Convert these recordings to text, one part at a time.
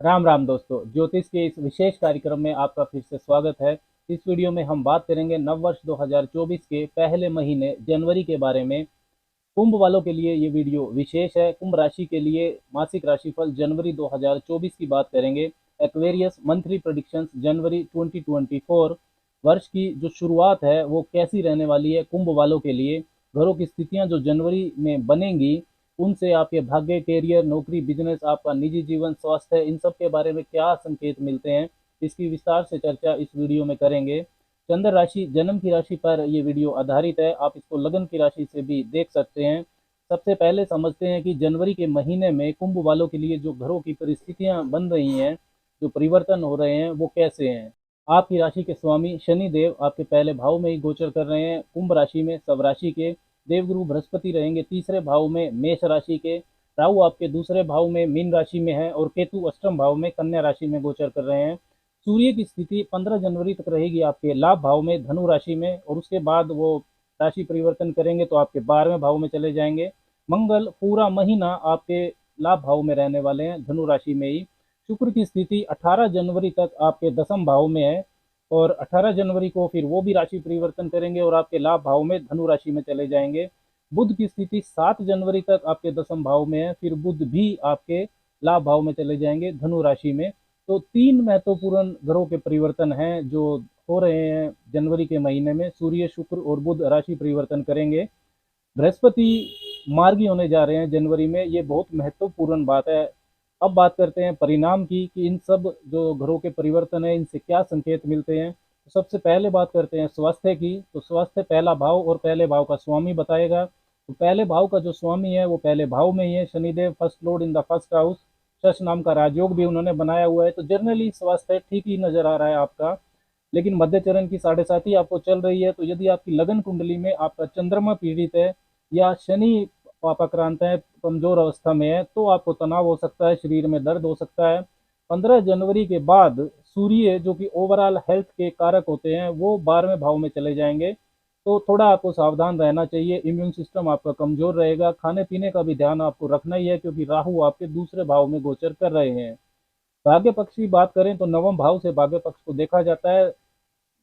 राम राम दोस्तों, ज्योतिष के इस विशेष कार्यक्रम में आपका फिर से स्वागत है। इस वीडियो में हम बात करेंगे नव वर्ष 2024 के पहले महीने जनवरी के बारे में। कुंभ वालों के लिए ये वीडियो विशेष है। कुंभ राशि के लिए मासिक राशिफल जनवरी 2024 की बात करेंगे। एक्वेरियस मंथली प्रेडिक्शंस जनवरी 2024 वर्ष की जो शुरुआत है वो कैसी रहने वाली है कुंभ वालों के लिए। घरों की स्थितियां जो जनवरी में बनेंगी उनसे आपके भाग्य, कैरियर, नौकरी, बिजनेस, आपका निजी जीवन, स्वास्थ्य, इन सब के बारे में क्या संकेत मिलते हैं, इसकी विस्तार से चर्चा इस वीडियो में करेंगे। चंद्र राशि जन्म की राशि पर ये वीडियो आधारित है। आप इसको लगन की राशि से भी देख सकते हैं। सबसे पहले समझते हैं कि जनवरी के महीने में कुंभ वालों के लिए जो घरों की परिस्थितियां बन रही हैं, जो परिवर्तन हो रहे हैं, वो कैसे हैं। आपकी राशि के स्वामी शनि देव आपके पहले भाव में ही गोचर कर रहे हैं। कुंभ राशि में सब राशि के देवगुरु बृहस्पति रहेंगे तीसरे भाव में मेष राशि के। राहु आपके दूसरे भाव में मीन राशि में है और केतु अष्टम भाव में कन्या राशि में गोचर कर रहे हैं। सूर्य की स्थिति 15 जनवरी तक रहेगी आपके लाभ भाव में धनु राशि में, और उसके बाद वो राशि परिवर्तन करेंगे तो आपके 12वें भाव में चले जाएंगे। मंगल पूरा महीना आपके लाभ भाव में रहने वाले हैं, धनु राशि में ही। शुक्र की स्थिति 18 जनवरी तक आपके दसम भाव में है, और 18 जनवरी को फिर वो भी राशि परिवर्तन करेंगे और आपके लाभ भाव में धनु राशि में चले जाएंगे। बुध की स्थिति 7 जनवरी तक आपके दसम भाव में है, फिर बुध भी आपके लाभ भाव में चले जाएंगे धनु राशि में। तो तीन महत्वपूर्ण ग्रहों के परिवर्तन हैं जो हो रहे हैं जनवरी के महीने में। सूर्य, शुक्र और बुध राशि परिवर्तन करेंगे। बृहस्पति मार्गी होने जा रहे हैं जनवरी में, ये बहुत महत्वपूर्ण बात है। अब बात करते हैं परिणाम की कि इन सब जो ग्रहों के परिवर्तन है इनसे क्या संकेत मिलते हैं। तो सबसे पहले बात करते हैं स्वास्थ्य की। तो स्वास्थ्य पहला भाव और पहले भाव का स्वामी बताएगा। तो पहले भाव का जो स्वामी है वो पहले भाव में ही है Shanidev, first lord in the first house. Shasha नाम का राजयोग भी उन्होंने बनाया हुआ है। तो जनरली स्वास्थ्य ठीक ही नजर आ रहा है आपका, लेकिन मध्य चरण की 7.5 आपको चल रही है। तो यदि आपकी लगन कुंडली में आपका चंद्रमा पीड़ित है या शनि पापाक्रांत है, कमजोर अवस्था में है, तो आपको तनाव हो सकता है, शरीर में दर्द हो सकता है। 15 जनवरी के बाद सूर्य जो कि ओवरऑल हेल्थ के कारक होते हैं वो 12वें भाव में चले जाएंगे। तो थोड़ा आपको सावधान रहना चाहिए। इम्यून सिस्टम आपका कमजोर रहेगा। खाने पीने का भी ध्यान आपको रखना ही है, क्योंकि राहु आपके दूसरे भाव में गोचर कर रहे हैं। भाग्य पक्ष की बात करें तो नवम भाव से भाग्य पक्ष को देखा जाता है।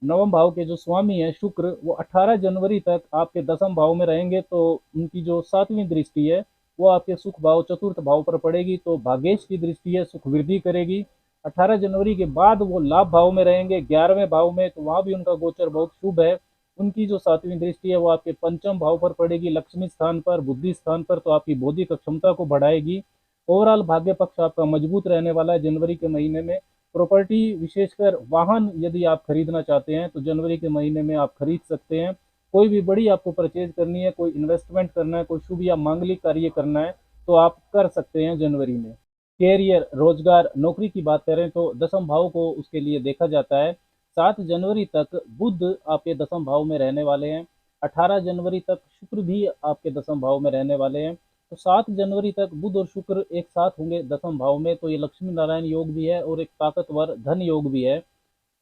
नवम भाव के जो स्वामी है शुक्र, वो 18 जनवरी तक आपके दसम भाव में रहेंगे। तो उनकी जो 7वीं दृष्टि है वो आपके सुख भाव चतुर्थ भाव पर पड़ेगी। तो भाग्येश की दृष्टि है, सुख वृद्धि करेगी। 18 जनवरी के बाद वो लाभ भाव में रहेंगे 11वें भाव में, तो वहां भी उनका गोचर बहुत शुभ है। उनकी जो 7वीं दृष्टि है वो आपके पंचम भाव पर पड़ेगी, लक्ष्मी स्थान पर, बुद्धि स्थान पर, तो आपकी बौद्धिक क्षमता को बढ़ाएगी। ओवरऑल भाग्य पक्ष आपका मजबूत रहने वाला है जनवरी के महीने में। प्रॉपर्टी, विशेषकर वाहन यदि आप खरीदना चाहते हैं तो जनवरी के महीने में आप खरीद सकते हैं। कोई भी बड़ी आपको परचेज करनी है, कोई इन्वेस्टमेंट करना है, कोई शुभ या मांगलिक कार्य करना है तो आप कर सकते हैं जनवरी में। कैरियर, रोजगार, नौकरी की बात करें तो दसम भाव को उसके लिए देखा जाता है। 7 जनवरी तक बुध आपके दसम भाव में रहने वाले हैं। 18 जनवरी तक शुक्र भी आपके दसम भाव में रहने वाले हैं। तो 7 जनवरी तक बुध और शुक्र एक साथ होंगे दसम भाव में, तो ये लक्ष्मी नारायण योग भी है और एक ताकतवर धन योग भी है।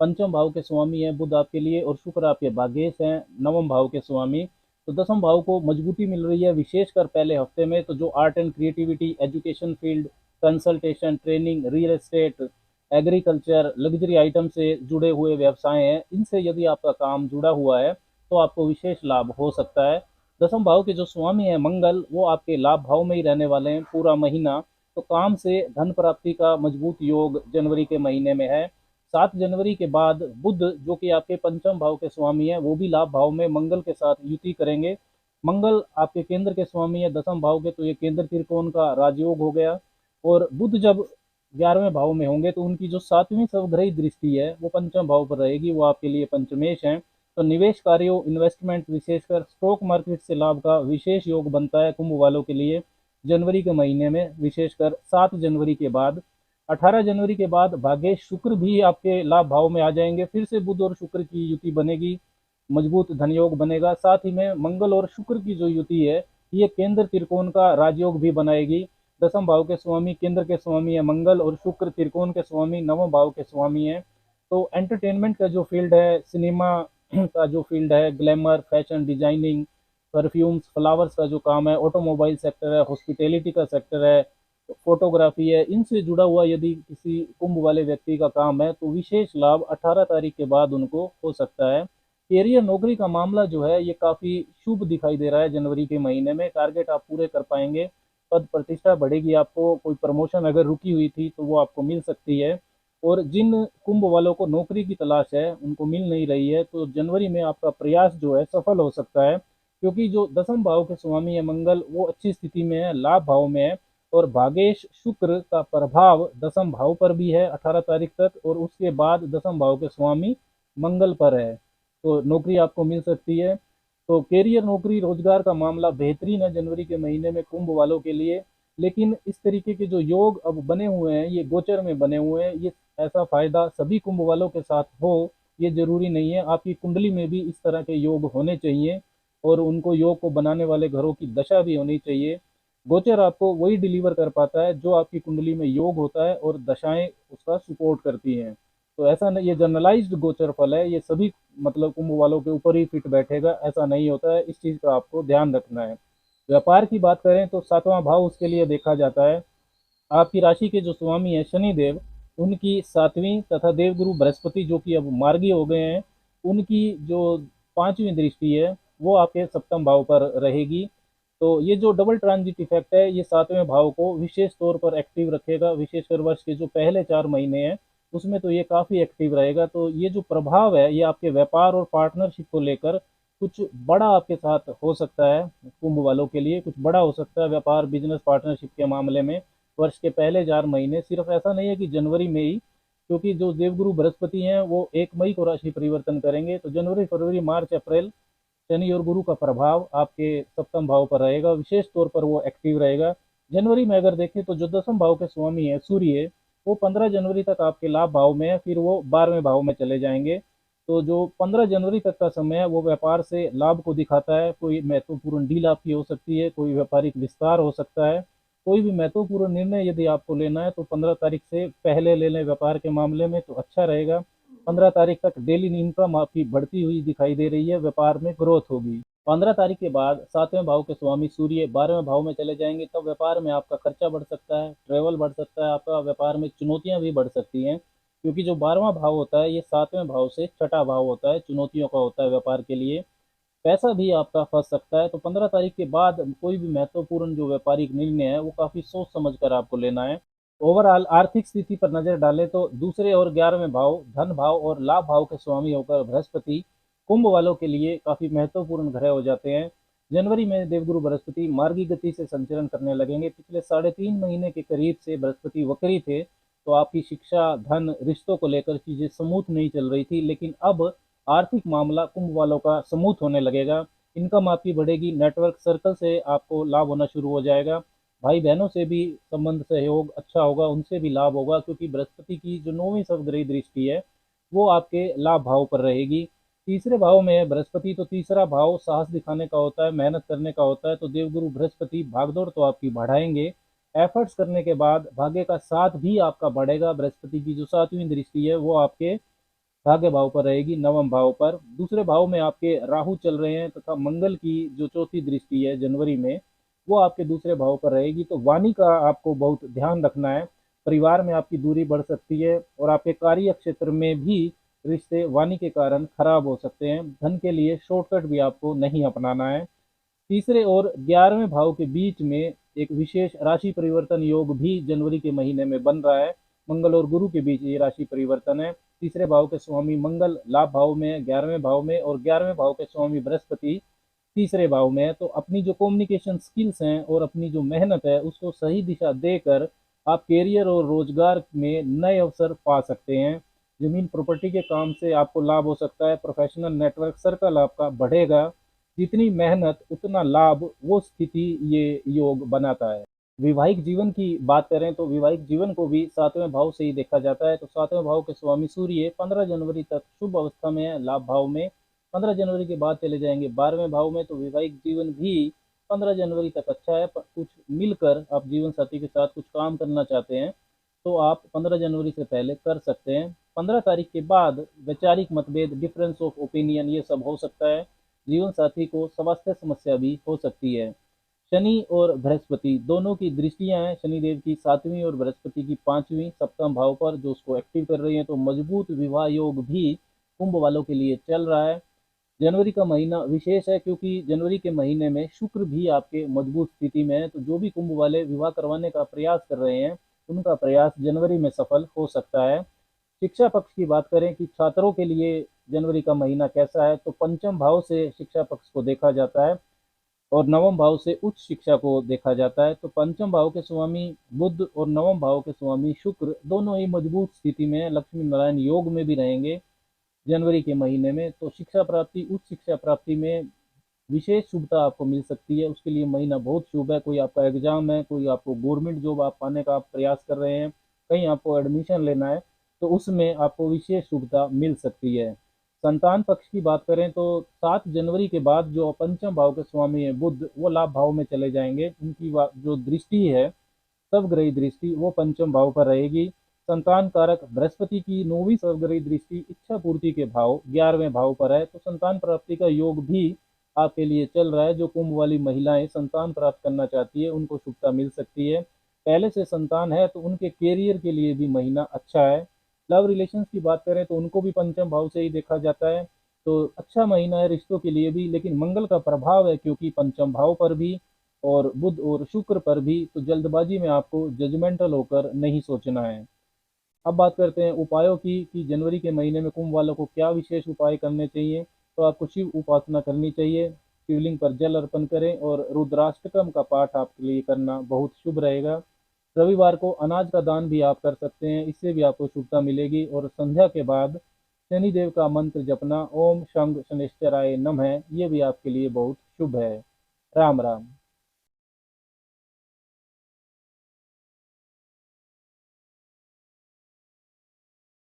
पंचम भाव के स्वामी है बुध आपके लिए, और शुक्र आपके भाग्येश हैं नवम भाव के स्वामी। तो दसम भाव को मजबूती मिल रही है, विशेषकर पहले हफ्ते में। तो जो art and creativity, education field, consultation, training, real estate, agriculture, luxury item से जुड़े हुए व्यवसाय हैं, इनसे यदि आपका काम जुड़ा हुआ है तो आपको विशेष लाभ हो सकता है। दसम भाव के जो स्वामी है मंगल, वो आपके लाभ भाव में ही रहने वाले हैं पूरा महीना। तो काम से धन प्राप्ति का मजबूत योग जनवरी के महीने में है। 7 जनवरी के बाद बुध जो कि आपके पंचम भाव के स्वामी है वो भी लाभ भाव में मंगल के साथ युति करेंगे। मंगल आपके केंद्र के स्वामी है दसम भाव के, तो ये केंद्र त्रिकोण का राजयोग हो गया। और बुध जब 11वें भाव में होंगे तो उनकी जो 7वीं सर्वग्रही दृष्टि है वो पंचम भाव पर रहेगी, वो आपके लिए पंचमेश है। तो निवेश कार्यों, इन्वेस्टमेंट, विशेषकर स्टॉक मार्केट से लाभ का विशेष योग बनता है कुंभ वालों के लिए जनवरी के महीने में, विशेषकर 7 जनवरी के बाद। 18 जनवरी के बाद भाग्येश शुक्र भी आपके लाभ भाव में आ जाएंगे। फिर से बुध और शुक्र की युति बनेगी, मजबूत धन योग बनेगा। साथ ही में मंगल और शुक्र की जो युति है ये केंद्र त्रिकोण का राजयोग भी बनाएगी। दसम भाव के स्वामी केंद्र के स्वामी है मंगल, और शुक्र त्रिकोण के स्वामी नवम भाव के स्वामी है। तो एंटरटेनमेंट का जो फील्ड है, सिनेमा का जो फील्ड है, glamour, fashion, designing, perfumes, flowers का जो काम है, ऑटोमोबाइल सेक्टर है, हॉस्पिटैलिटी का सेक्टर है, फोटोग्राफी है, इनसे जुड़ा हुआ यदि किसी कुंभ वाले व्यक्ति का काम है तो विशेष लाभ 18 तारीख के बाद उनको हो सकता है। कैरियर नौकरी का मामला जो है ये काफ़ी शुभ दिखाई दे रहा है। जनवरी के महीने में टारगेट आप पूरे कर पाएंगे, पद प्रतिष्ठा बढ़ेगी, आपको कोई प्रमोशन अगर रुकी हुई थी तो वो आपको मिल सकती है। और जिन कुंभ वालों को नौकरी की तलाश है उनको मिल नहीं रही है तो जनवरी में आपका प्रयास जो है सफल हो सकता है, क्योंकि जो दसम भाव के स्वामी है मंगल वो अच्छी स्थिति में है, लाभ भाव में है। और भागेश शुक्र का प्रभाव दसम भाव पर भी है 18 तारीख तक, और उसके बाद दसम भाव के स्वामी मंगल पर है, तो नौकरी आपको मिल सकती है। तो कैरियर नौकरी रोजगार का मामला बेहतरीन है जनवरी के महीने में कुंभ वालों के लिए। लेकिन इस तरीके के जो योग अब बने हुए हैं ये गोचर में बने हुए हैं, ये ऐसा फायदा सभी कुंभ वालों के साथ हो ये जरूरी नहीं है। आपकी कुंडली में भी इस तरह के योग होने चाहिए और उनको योग को बनाने वाले घरों की दशा भी होनी चाहिए। गोचर आपको वही डिलीवर कर पाता है जो आपकी कुंडली में योग होता है और दशाएं उसका सपोर्ट करती हैं। तो ऐसा नहीं, ये जनरलाइज्ड गोचर फल है, ये सभी मतलब कुंभ वालों के ऊपर ही फिट बैठेगा ऐसा नहीं होता है, इस चीज़ का आपको ध्यान रखना है। व्यापार की बात करें तो सातवां भाव उसके लिए देखा जाता है। आपकी राशि के जो स्वामी है शनिदेव, उनकी सातवीं तथा देवगुरु बृहस्पति जो कि अब मार्गी हो गए हैं, उनकी जो पांचवी दृष्टि है वो आपके सप्तम भाव पर रहेगी। तो ये जो डबल ट्रांजिट इफेक्ट है ये सातवें भाव को विशेष तौर पर एक्टिव रखेगा, विशेषकर वर्ष के जो पहले 4 महीने हैं उसमें तो ये काफ़ी एक्टिव रहेगा। तो ये जो प्रभाव है ये आपके व्यापार और पार्टनरशिप को लेकर कुछ बड़ा आपके साथ हो सकता है। कुंभ वालों के लिए कुछ बड़ा हो सकता है व्यापार बिजनेस पार्टनरशिप के मामले में वर्ष के पहले 4 महीने। सिर्फ ऐसा नहीं है कि जनवरी में ही, क्योंकि जो देवगुरु बृहस्पति हैं वो 1 मई को राशि परिवर्तन करेंगे, तो जनवरी फरवरी मार्च अप्रैल शनि और गुरु का प्रभाव आपके सप्तम भाव पर रहेगा, विशेष तौर पर वो एक्टिव रहेगा। जनवरी में अगर देखें तो जो दसम भाव के स्वामी है सूर्य, वो 15 जनवरी तक आपके लाभ भाव में है, फिर वो 12वें भाव में चले जाएंगे। तो जो 15 जनवरी तक का समय है वो व्यापार से लाभ को दिखाता है। कोई महत्वपूर्ण डील आपकी हो सकती है, कोई व्यापारिक विस्तार हो सकता है, कोई भी महत्वपूर्ण निर्णय यदि आपको लेना है तो 15 तारीख से पहले ले लें व्यापार के मामले में तो अच्छा रहेगा। 15 तारीख तक डेली इनकम आपकी बढ़ती हुई दिखाई दे रही है, व्यापार में ग्रोथ होगी। 15 तारीख के बाद सातवें भाव के स्वामी सूर्य 12वें भाव में चले जाएंगे, तब व्यापार में आपका खर्चा बढ़ सकता है, ट्रेवल बढ़ सकता है, आपका व्यापार में चुनौतियां भी बढ़ सकती हैं, क्योंकि जो 12वां भाव होता है ये सातवें भाव से छठा भाव होता है, चुनौतियों का होता है व्यापार के लिए। पैसा भी आपका फंस सकता है। तो 15 तारीख के बाद कोई भी महत्वपूर्ण जो व्यापारिक निर्णय है वो काफ़ी सोच समझ कर आपको लेना है। ओवरऑल आर्थिक स्थिति पर नजर डालें तो दूसरे और 11वें भाव धन भाव और लाभ भाव के स्वामी होकर बृहस्पति कुंभ वालों के लिए काफी महत्वपूर्ण ग्रह हो जाते हैं। जनवरी में देवगुरु बृहस्पति मार्गी गति से संचरण करने लगेंगे। पिछले 3.5 महीने के करीब से बृहस्पति वक्री थे, तो आपकी शिक्षा धन रिश्तों को लेकर चीजें स्मूथ नहीं चल रही थी, लेकिन अब आर्थिक मामला कुंभ वालों का स्मूथ होने लगेगा। इनकम आपकी बढ़ेगी, नेटवर्क सर्कल से आपको लाभ होना शुरू हो जाएगा, भाई बहनों से भी संबंध सहयोग अच्छा होगा, उनसे भी लाभ होगा, क्योंकि बृहस्पति की जो 9वीं सप्तग्रही दृष्टि है वो आपके लाभ भाव पर रहेगी। तीसरे भाव में है बृहस्पति, तो तीसरा भाव साहस दिखाने का होता है, मेहनत करने का होता है, तो देवगुरु बृहस्पति भागदौड़ तो आपकी बढ़ाएंगे। एफर्ट्स करने के बाद भाग्य का साथ भी आपका बढ़ेगा। बृहस्पति की जो 7वीं दृष्टि है वो आपके भाग्य भाव पर रहेगी, नवम भाव पर। दूसरे भाव में आपके राहु चल रहे हैं तथा मंगल की जो चौथी दृष्टि है जनवरी में वो आपके दूसरे भाव पर रहेगी। तो वाणी का आपको बहुत ध्यान रखना है, परिवार में आपकी दूरी बढ़ सकती है और आपके कार्य क्षेत्र में भी रिश्ते वाणी के कारण खराब हो सकते हैं। धन के लिए शॉर्टकट भी आपको नहीं अपनाना है। तीसरे और 11वें भाव के बीच में एक विशेष राशि परिवर्तन योग भी जनवरी के महीने में बन रहा है। मंगल और गुरु के बीच ये राशि परिवर्तन है। तीसरे भाव के स्वामी मंगल लाभ भाव में है 11वें भाव में, और 11वें भाव के स्वामी बृहस्पति तीसरे भाव में है। तो अपनी जो कम्युनिकेशन स्किल्स हैं और अपनी जो मेहनत है उसको सही दिशा देकर आप कैरियर और रोजगार में नए अवसर पा सकते हैं। जमीन प्रॉपर्टी के काम से आपको लाभ हो सकता है, प्रोफेशनल नेटवर्क सर्कल आपका बढ़ेगा, जितनी मेहनत उतना लाभ, वो स्थिति ये योग बनाता है। वैवाहिक जीवन की बात करें तो वैवाहिक जीवन को भी सातवें भाव से ही देखा जाता है। तो सातवें भाव के स्वामी सूर्य 15 जनवरी तक शुभ अवस्था में है लाभ भाव में, 15 जनवरी के बाद चले जाएंगे 12वें भाव में। तो वैवाहिक जीवन भी 15 जनवरी तक अच्छा है। कुछ मिलकर आप जीवन साथी के साथ कुछ काम करना चाहते हैं तो आप 15 जनवरी से पहले कर सकते हैं। 15 तारीख के बाद वैचारिक मतभेद, डिफरेंस ऑफ ओपिनियन, ये सब हो सकता है। जीवन साथी को स्वास्थ्य समस्या भी हो सकती है। शनि और बृहस्पति दोनों की दृष्टियां हैं, शनिदेव की 7वीं और बृहस्पति की 5वीं सप्तम भाव पर, जो उसको एक्टिव कर रही है। तो मजबूत विवाह योग भी कुंभ वालों के लिए चल रहा है। जनवरी का महीना विशेष है क्योंकि जनवरी के महीने में शुक्र भी आपके मजबूत स्थिति में है। तो जो भी कुंभ वाले विवाह करवाने का प्रयास कर रहे हैं, उनका प्रयास जनवरी में सफल हो सकता है। शिक्षा पक्ष की बात करें कि छात्रों के लिए जनवरी का महीना कैसा है, तो पंचम भाव से शिक्षा पक्ष को देखा जाता है और नवम भाव से उच्च शिक्षा को देखा जाता है। तो पंचम भाव के स्वामी बुध और नवम भाव के स्वामी शुक्र दोनों ही मजबूत स्थिति में है, लक्ष्मी नारायण योग में भी रहेंगे जनवरी के महीने में। तो शिक्षा प्राप्ति, उच्च शिक्षा प्राप्ति में विशेष शुभता आपको मिल सकती है। उसके लिए महीना बहुत शुभ है। कोई आपका एग्जाम है, कोई आपको गवर्नमेंट जॉब आप पाने का आप प्रयास कर रहे हैं, कहीं आपको एडमिशन लेना है, तो उसमें आपको विशेष शुभता मिल सकती है। संतान पक्ष की बात करें तो 7 जनवरी के बाद जो पंचम भाव के स्वामी है बुध, वो लाभ भाव में चले जाएंगे। उनकी जो दृष्टि है, सर्वग्रही दृष्टि, वो पंचम भाव पर रहेगी। संतान कारक बृहस्पति की 9वीं सर्वग्रही दृष्टि इच्छा पूर्ति के भाव 11वें भाव पर है। तो संतान प्राप्ति का योग भी आपके लिए चल रहा है। जो कुंभ वाली महिलाएं संतान प्राप्त करना चाहती है, उनको शुभता मिल सकती है। पहले से संतान है तो उनके कैरियर के लिए भी महीना अच्छा है। लव रिलेशंस की बात करें तो उनको भी पंचम भाव से ही देखा जाता है। तो अच्छा महीना है रिश्तों के लिए भी, लेकिन मंगल का प्रभाव है क्योंकि पंचम भाव पर भी और बुध और शुक्र पर भी, तो जल्दबाजी में आपको जजमेंटल होकर नहीं सोचना है। अब बात करते हैं उपायों की कि जनवरी के महीने में कुंभ वालों को क्या विशेष उपाय करने चाहिए। तो आपको शिव उपासना करनी चाहिए, शिवलिंग पर जल अर्पण करें और रुद्राष्टकम का पाठ आपके लिए करना बहुत शुभ रहेगा। रविवार को अनाज का दान भी आप कर सकते हैं, इससे भी आपको शुभता मिलेगी। और संध्या के बाद शनिदेव का मंत्र जपना, ओम शंग शनिश्चराय नमः, ये भी आपके लिए बहुत शुभ है। राम राम।